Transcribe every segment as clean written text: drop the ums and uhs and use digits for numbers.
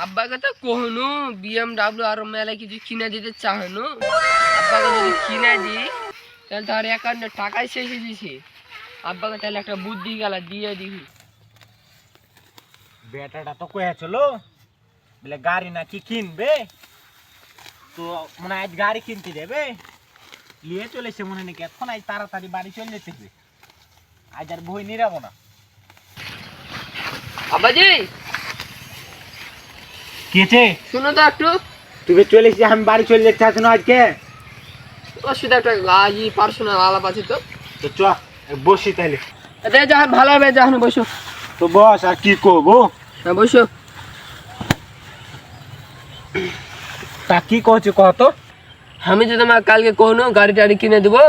আব্বাকে তো কখনো বিএমডাব্লিউ আর মেলা কিছু কিনে দিতে চাহনো। আব্বাকে যদি কিনে দিই তাহলে তার অ্যাকাউন্টে টাকাই শেষে দিছি। আব্বাকে তাহলে একটা বুদ্ধি গেলা দিয়ে দিবি। বেটাটা তো কয়েছিল বলে গাড়ি নাকি কিনবে, তো মনে আজ গাড়ি কিনতে দেবে, নিয়ে চলেছে মনে নাকি এখন আজ তাড়াতাড়ি বাড়ি চলে যেতে হবে, আজ আর বই নিরাবো না। আব্বাজি কেছে শুনো তো একটু, তুই চলে এসেছিস, আমি বাড়ি চলে যেতে চাচ্ছি না আজকে। তোর সাথে একটা পার্সোনাল আলাপ আছে তো চ বসি তাহলে। এতে যখন ভালো হবে যখন বসো। তো বস, আর কি করবো? হ্যাঁ বসো। তা কি করছো কত? আমি যদি তোমাকে কালকে কোনো গাড়ি টাড়ি কিনে দেবো,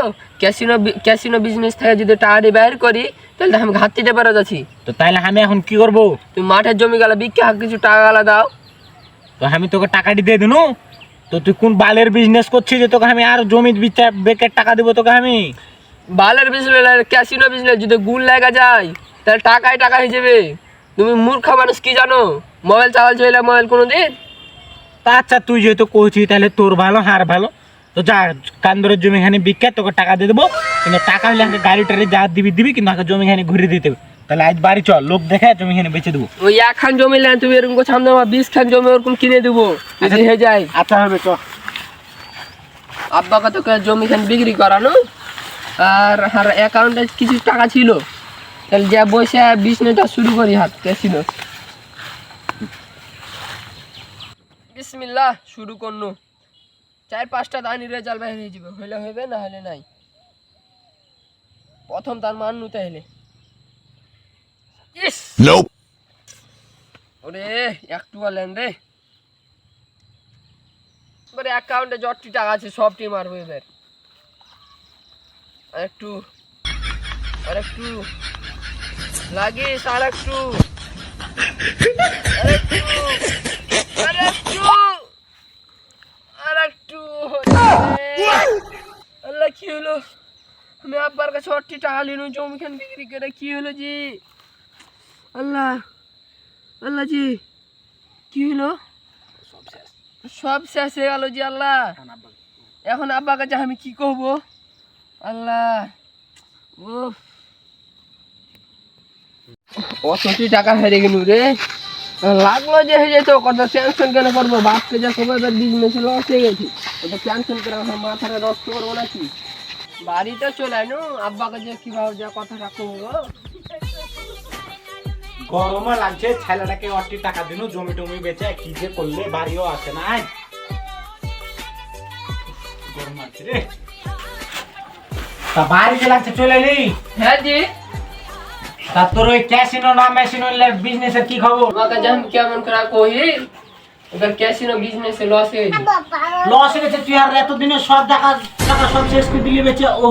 ক্যাসিনো বিজনেস থেকে যদি টাকা বাইর করি তাহলে আমি ঘাট দিতে পারা যাচ্ছি। তো তাহলে আমি এখন কি করবো? তুমি মাঠের জমি গেলা বিক্রি কিছু টাকা গালা দাও। তো আমি তোকে টাকাটি দিয়ে দিনু, তো তুই কোন বালের বিজনেস করছিস যে তোকে আমি আর জমি বেকার টাকা দেবো তোকে আমি? বালের বিজনেস ক্যাসিনো বিজনেস যদি গুল লাগা যায় তাহলে টাকাই টাকা হয়ে যাবে। তুমি মূর্খ মানুষ কি জানো? মোবাইল চালাচ্ছ মোবাইল কোনো দিন? তা আচ্ছা, তুই যেহেতু কইছিস তাহলে তোর ভালো হার ভালো, তো যা কান্দরের জমিখানি বিখ্যাত তোকে টাকা দিয়ে দেবো, কিন্তু টাকা হলে আমাকে গাড়ি টাড়ি যা দিবি কিন্তু আমাকে জমিখানি ঘুরে দিতে হবে। তাহলে আজ বাড়ি চল, লোক দেখে জমিখানি বেঁচে দেবো। ওই একখান জমি নেন তুমি এরকম করে সামনে 20 খান জমি ওরকম কিনে দেবো যদি হয়ে যায়। আচ্ছা হবে চ। আব্বাকে তোকে জমিখান বিক্রি করানো আর আর অ্যাকাউন্টে কিছু টাকা ছিল, তাহলে যা বসে বিজনেসটা শুরু করি হাত ক্যাসিনো। বিসমিল্লাহ শুরু করনু। 4-5টা দানি রেজাল্ট বাইরে হয়ে যাবে, হইলে হইবে না হলে নাই। প্রথম তার মান নুতে হলে ওরে একটু বলেন রে, এবারে অ্যাকাউন্টে যতটি টাকা আছে সবটি মারবো এবার। আরেকটু আরেকটু লাগিস, আরেকটু আরেকটু আরেকটু আরেকটু। আল্লাহ কি হলো? আমি আব্বার কাছে 80 টাকা নিল জমিখান বিক্রি করে, কি হলো জি? আল্লাহ আল্লাহ জি কি হলো? সব শেষ হয়ে গেল জি। আল্লাহ এখন আব্বার কাছে আমি কি করবো? আল্লাহ ও 80 টাকা হেরে গেল রে। লাগলো যে হয়ে যেত, কত টেনশন কেন করবো? বাপকে যা খবর বিজনেস লস হয়ে গেছে, কত টেনশন করে মাথাটা নষ্ট করবো নাকি? বাড়িতে চলে আইনু, আব্বাকে যে কিভাবে যা কথাটা কমবো। গরমও লাগছে, ছেলেটাকে 80 টাকা দিনু জমি টমি বেচে কি যে করলে, বাড়িও আসে না। গরম আছে রে। তা বাড়িতে লাগছে চলে এলি? হ্যাঁ জি। তা তোর ওই ক্যাসিনো না মেশিনো বিজনেসের কি খবর? তোমাকে যে আমি কেমন করে কহি ওদের ক্যাসিনো বিজনেসে লস হয়ে গেছে। লস হয়ে গেছে? তুই আর এতদিনে সব টাকা সব শেষ করে দিলি বেচে। ও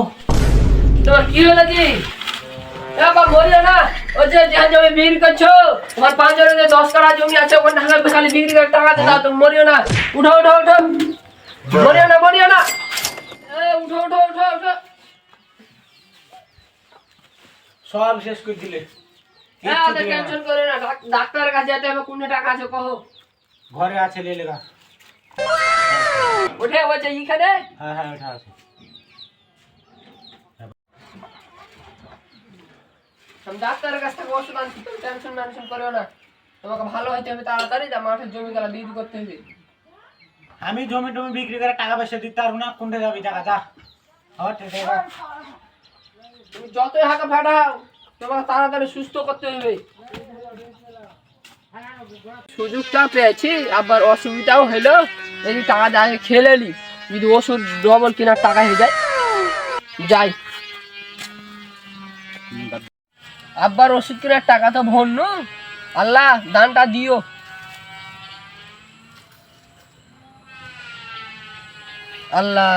তোমার কি হলো জি? বাবা বললো না ও যে যেখানে জমি বিক্রি করছো, তোমার 5 জনের 10 কাঠা জমি আছে, ওখানে খালি বিক্রি করে টাকা দিয়ে দাও। তুমি মরিও না, উঠো উঠো উঠো, মরিও না মরিও না, উঠো উঠো উঠো উঠো। সব শেষ করে দিলে। হ্যাঁ টেনশন করো না, ডাক্তারের কাছে যেতে হবে। কোন টাকা আছে কহো? ঘরে আছে, লে লেগা। উঠে বলছে এইখানে। হ্যাঁ হ্যাঁ ওটা আছে। আমি ডাক্তারের কাছ থেকে ওষুধ আনছি, তুমি টেনশন করো না। তোমাকে ভালো হইতে হবে তাড়াতাড়ি, যা মাঠের জমি গেলা বিক্রি করতে হবে। আমি জমি টমি বিক্রি করে টাকা পয়সা দিতে পারবো না, কোনটা যাবি টাকা? যা তুমি যতই হাঁকা ফাটাও তোমাকে তাড়াতাড়ি সুস্থ করতে হবে। সুযোগটা পেয়েছি, আবার অসুবিধাও হইলো। এই টাকা যায় খেলে নি, যদি ওষুধ ডবল কেনার টাকা হয়ে যায় যাই। আব্বার ওষুধ কেনার টাকা তো ভরল, আল্লাহ দানটা দিও। আল্লাহ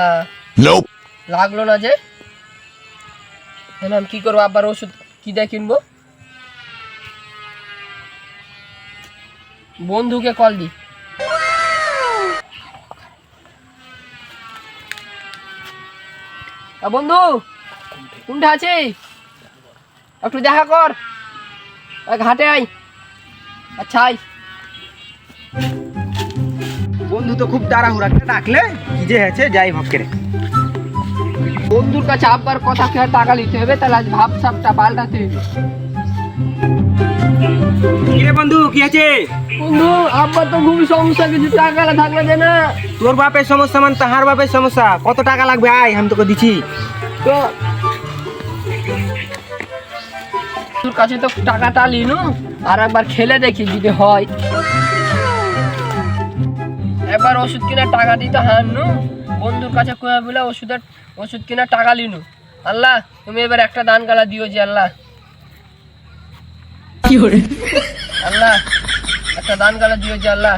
লাগলো না যে, আমি কি করবো? আব্বার ওষুধ কি দিয়ে কিনবো? বন্ধুকে কল দি। বন্ধু কোনটা আছে? একটু দেখা কর, ঘাটে আই। আচ্ছা আই। বন্ধু তো খুব তাড়াহুড়া করে ডাকলে, কি যে হয়েছে যাই হোক রে। বন্ধুর কাছে আব্বার কথা খেয়ে টাকা নিতে হবে, তাহলে আজ ভাব সাপটা পাল্টাতে হবে। কিরে বন্ধু কি আছে? বন্ধু আব্বার তো খুবই সমস্যা, কিছু টাকা থাকলে দে না। তোর বাপের সমস্যা মানে তাহার বাপের সমস্যা, কত টাকা লাগবে আয় আমি তোকে দিচ্ছি। তো তোর কাছে তো টাকাটা লিনু, আর একবার খেলে দেখি যদি হয়। একবার ওষুধ কেনার টাকা দিতে হারনু, বন্ধুর কাছে কয়ে বলে ওষুধ কেনার টাকা লিনু। আল্লাহ তুমি এবার একটা দান গালা দিও যে আল্লাহ। কি করে আল্লাহ একটা দান গালা দিও যে আল্লাহ।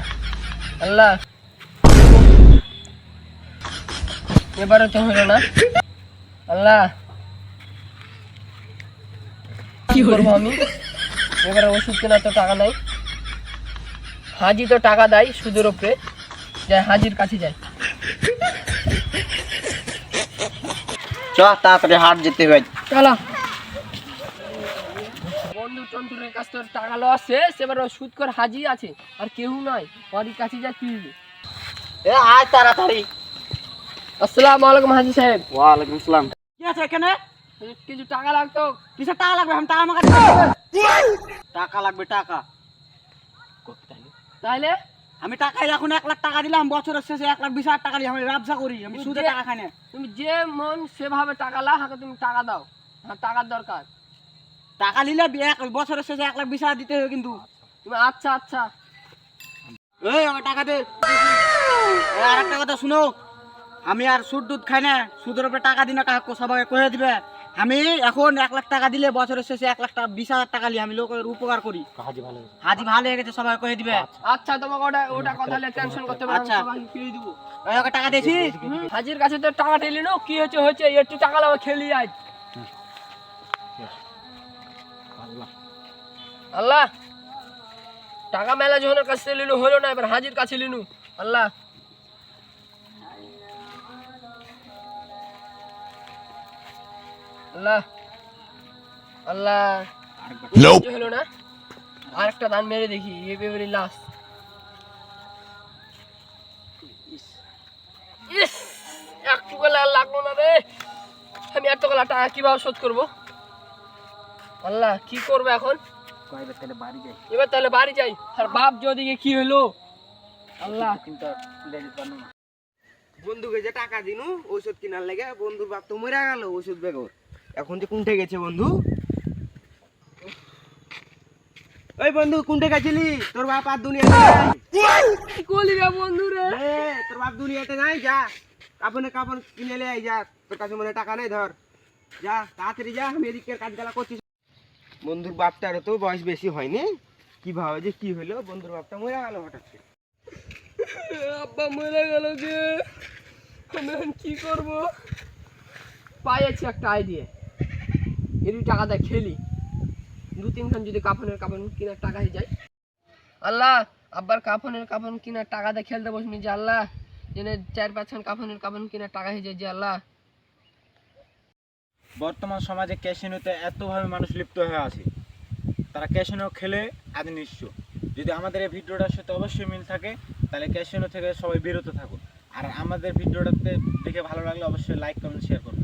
আল্লাহ এবারে তো হলো না। আল্লাহ কি করবো আমি? এবারে ওষুধ কেনার তো টাকা নাই। হাজি তো টাকা দেয় সুদের উপরে, যাই হাজির কাছে যাই। চ তাড়াতাড়ি হাট যেতে হবে। চলো। বন্ধু টন্টুরের কাছ থেকে টাকা লওয়া শেষ, এবার ও সুদ কর হাজি আছে আর কেউ নয়, ওর কাছে যা কি। এ আয় তাড়াতাড়ি। আসসালামু আলাইকুম হাজি সাহেব। ওয়ালাইকুম আসসালাম। কি আছে এখানে? কিছু টাকা লাগতো। কিসের টাকা লাগবে? আমি টাকা আমাকে টাকা লাগবে টাকা। তাইলে আমি টাকাই এখন 1 লাখ টাকা দিলাম, বছরের শেষে 1,20,000 টাকা দিই। আমি ব্যবসা করি, আমি সুদে টাকা খাই না। তুমি যে মন সেভাবে টাকা লা, হাতে তুমি টাকা দাও। হ্যাঁ টাকার দরকার। টাকা নিলে বছরের শেষে 1,20,000 দিতে হবে কিন্তু। তুমি আচ্ছা আচ্ছা। এই আমার টাকা দে। আর একটা কথা শুনো, আমি আর সুদ দুধ খাই না, সুদের উপরে টাকা দিই না কাউকে, সবাইকে কয়ে দিবে। আমি এখন 1 লাখ টাকা দিলে বছরের শেষে 1,20,000 টাকা নিয়ে আমি লোকের উপকার করি। হাজি ভালো হয়ে গেছে, সবাই কয়ে দিবে। আচ্ছা তোমাকে ওটা কথা হলে টেনশন করতে হবে না, আচ্ছা। সবাইকে ফিরিয়ে দিব। এই ওকে টাকা দিয়েছি। হাজির কাছে তো টাকা ঠেলি নো, কি হয়েছে হয়েছে, একটু টাকা লাও খেলি আজ। আল্লাহ টাকা মেলা জনের কাছে লিনু হলো না, এবার হাজির কাছে লিনু। আল্লাহ আল্লাহ আল্লাহ হলো না, আর একটা দান মেরে দেখি এবারে লাস্ট। ইস একটু গেলে আর লাগলো না রে, আমি এত গেলা টাকা কিভাবে শোধ করবো? আল্লাহ কি করবো এখন? এবার তাহলে বাড়ি যাই। আর বাপ যদি কি হলো আল্লাহ। বন্ধুকে যে টাকা দিনু ওষুধ কেনার লেগে, বন্ধুর বাপ তো মরে গেল ওষুধ বেগর। এখন যে কোনটে গেছে বন্ধু? ওই বন্ধু কোনটে গেছিলি? তোর বাপ আর দুনিয়াতে নাই। কি করলি রে বন্ধু রে? তোর বাপ দুনিয়াতে নাই, যা কাপড় কিনে লে আই, যা তোর কাছে মনে টাকা নেই, ধর যা তাড়াতাড়ি যা, আমি এদিকের কাজগুলা করছি। বন্ধুর বাপটারও তো বয়স বেশি হয়নি, কিভাবে যে কি হলো, বন্ধুর বাপটা মরে গেল হঠাৎ করে। আব্বা মরে গেল যে, আমি এখন কি করবো? পাইছি একটা আইডিয়া, এর টাকা দেয় খেলি, 2-3 খান যদি কাফনের কিনার টাকা হয়ে যায়। আল্লাহ আব্বার কাফন কিনার টাকা দিয়ে খেলতে বসনি যে আল্লাহ, জেনে 4-5 খান কাফন কিনার টাকা হয়ে যায় যে আল্লাহ। বর্তমান সমাজে ক্যাসিনোতে এতভাবে মানুষ লিপ্ত হয়ে আছে, তারা ক্যাসিনো খেলে আজ নিঃস্ব। যদি আমাদের এই ভিডিওটার সাথে অবশ্যই মিল থাকে, তাহলে ক্যাসিনো থেকে সবাই বিরত থাকুন। আর আমাদের ভিডিওটাতে দেখে ভালো লাগলে অবশ্যই লাইক কমেন্ট শেয়ার করুন।